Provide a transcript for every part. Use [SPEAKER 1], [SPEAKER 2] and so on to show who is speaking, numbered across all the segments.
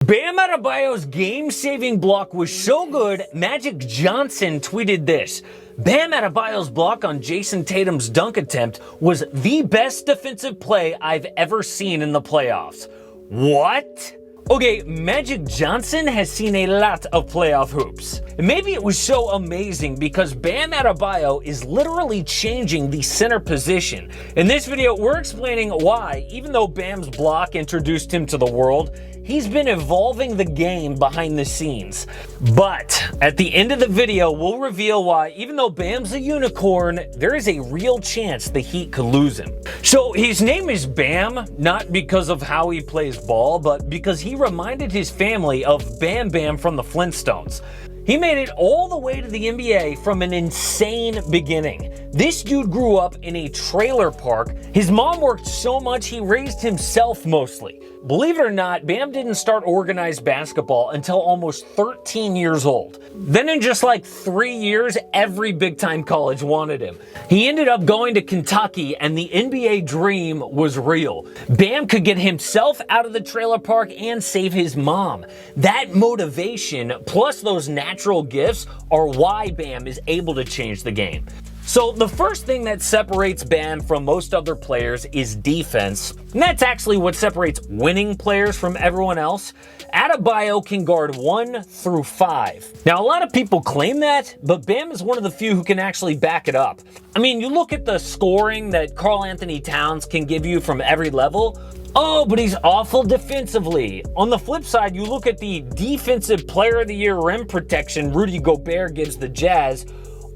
[SPEAKER 1] Bam Adebayo's game-saving block was so good, Magic Johnson tweeted this: Bam Adebayo's block on Jason Tatum's dunk attempt was the best defensive play I've ever seen in the playoffs. What? Okay, Magic Johnson has seen a lot of playoff hoops. And maybe it was so amazing because Bam Adebayo is literally changing the center position. In this video, we're explaining why, even though Bam's block introduced him to the world, he's been evolving the game behind the scenes. But at the end of the video, we'll reveal why, even though Bam's a unicorn, there is a real chance the Heat could lose him. So his name is Bam, not because of how he plays ball, but because he reminded his family of Bam Bam from the Flintstones. He made it all the way to the NBA from an insane beginning. This dude grew up in a trailer park. His mom worked so much he raised himself mostly. Believe it or not, Bam didn't start organized basketball until almost 13 years old. Then in just like 3 years, every big-time college wanted him. He ended up going to Kentucky, and the NBA dream was real. Bam could get himself out of the trailer park and save his mom. That motivation, plus those natural gifts, are why Bam is able to change the game. So the first thing that separates Bam from most other players is defense, and that's actually what separates winning players from everyone else. Adebayo can guard 1 through 5. Now, a lot of people claim that, but Bam is one of the few who can actually back it up. I mean, you look at the scoring that Karl-Anthony Towns can give you from every level. Oh, but he's awful defensively. On the flip side, you look at the Defensive Player of the Year rim protection Rudy Gobert gives the Jazz.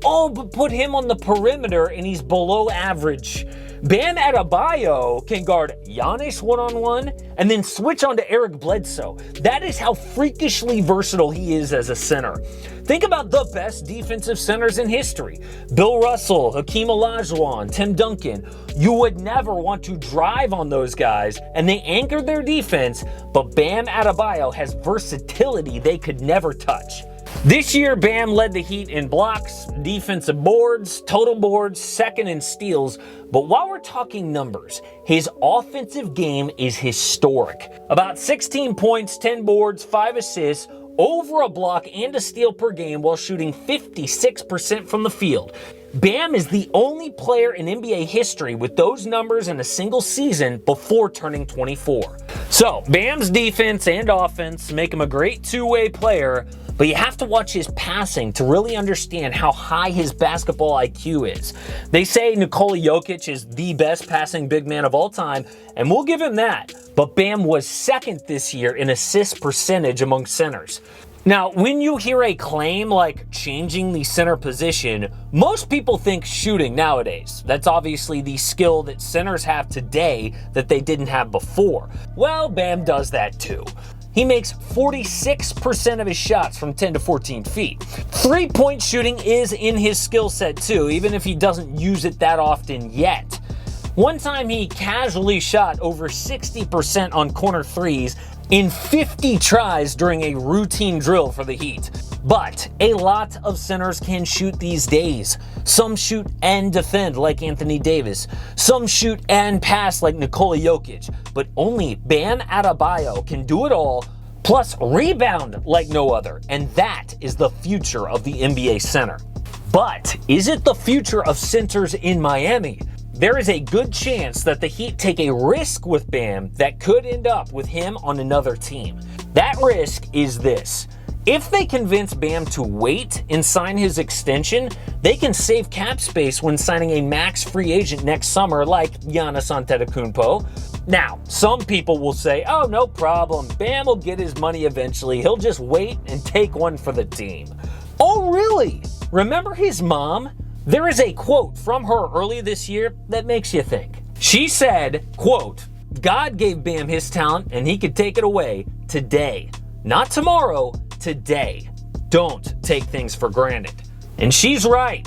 [SPEAKER 1] Oh, but put him on the perimeter and he's below average. Bam Adebayo can guard Giannis one-on-one and then switch on to Eric Bledsoe. That is how freakishly versatile he is as a center. Think about the best defensive centers in history. Bill Russell, Hakeem Olajuwon, Tim Duncan. You would never want to drive on those guys, and they anchored their defense, but Bam Adebayo has versatility they could never touch. This year, Bam led the Heat in blocks, defensive boards, total boards, second in steals. But while we're talking numbers, his offensive game is historic. About 16 points, 10 boards, 5 assists, over a block and a steal per game while shooting 56% from the field. Bam is the only player in NBA history with those numbers in a single season before turning 24. So, Bam's defense and offense make him a great two-way player, but you have to watch his passing to really understand how high his basketball IQ is. They say Nikola Jokic is the best passing big man of all time, and we'll give him that. But Bam was second this year in assist percentage among centers. Now, when you hear a claim like changing the center position, most people think shooting nowadays. That's obviously the skill that centers have today that they didn't have before. Well, Bam does that too. He makes 46% of his shots from 10 to 14 feet. Three-point shooting is in his skill set too, even if he doesn't use it that often yet. One time he casually shot over 60% on corner threes in 50 tries during a routine drill for the Heat. But a lot of centers can shoot these days. Some shoot and defend like Anthony Davis. Some shoot and pass like Nikola Jokic. But only Bam Adebayo can do it all, plus rebound like no other. And that is the future of the NBA center. But is it the future of centers in Miami? There is a good chance that the Heat take a risk with Bam that could end up with him on another team. That risk is this. If they convince Bam to wait and sign his extension, they can save cap space when signing a max free agent next summer like Giannis Antetokounmpo. Now, some people will say, oh, no problem, Bam will get his money eventually. He'll just wait and take one for the team. Oh, really? Remember his mom? There is a quote from her earlier this year that makes you think. She said, quote, God gave Bam his talent and he could take it away today. Not tomorrow, today. Don't take things for granted. And she's right.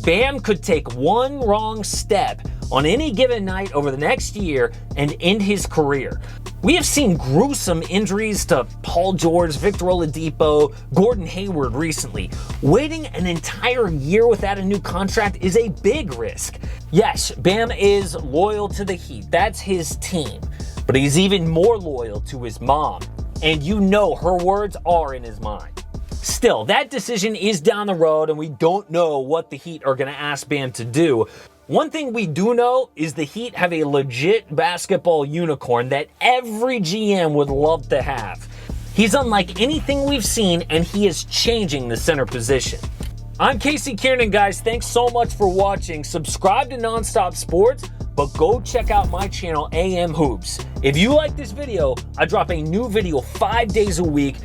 [SPEAKER 1] Bam could take one wrong step on any given night over the next year and end his career. We have seen gruesome injuries to Paul George, Victor Oladipo, Gordon Hayward recently. Waiting an entire year without a new contract is a big risk. Yes, Bam is loyal to the Heat. That's his team. But he's even more loyal to his mom. and you know her words are in his mind. Still, that decision is down the road, and we don't know what the Heat are going to ask Bam to do. One thing we do know is the Heat have a legit basketball unicorn that every GM would love to have. He's unlike anything we've seen, and he is changing the center position. I'm Casey Kiernan, guys. Thanks so much for watching. Subscribe to Nonstop Sports, but go check out my channel, AM Hoops. If you like this video, I drop a new video 5 days a week.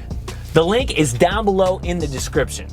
[SPEAKER 1] The link is down below in the description.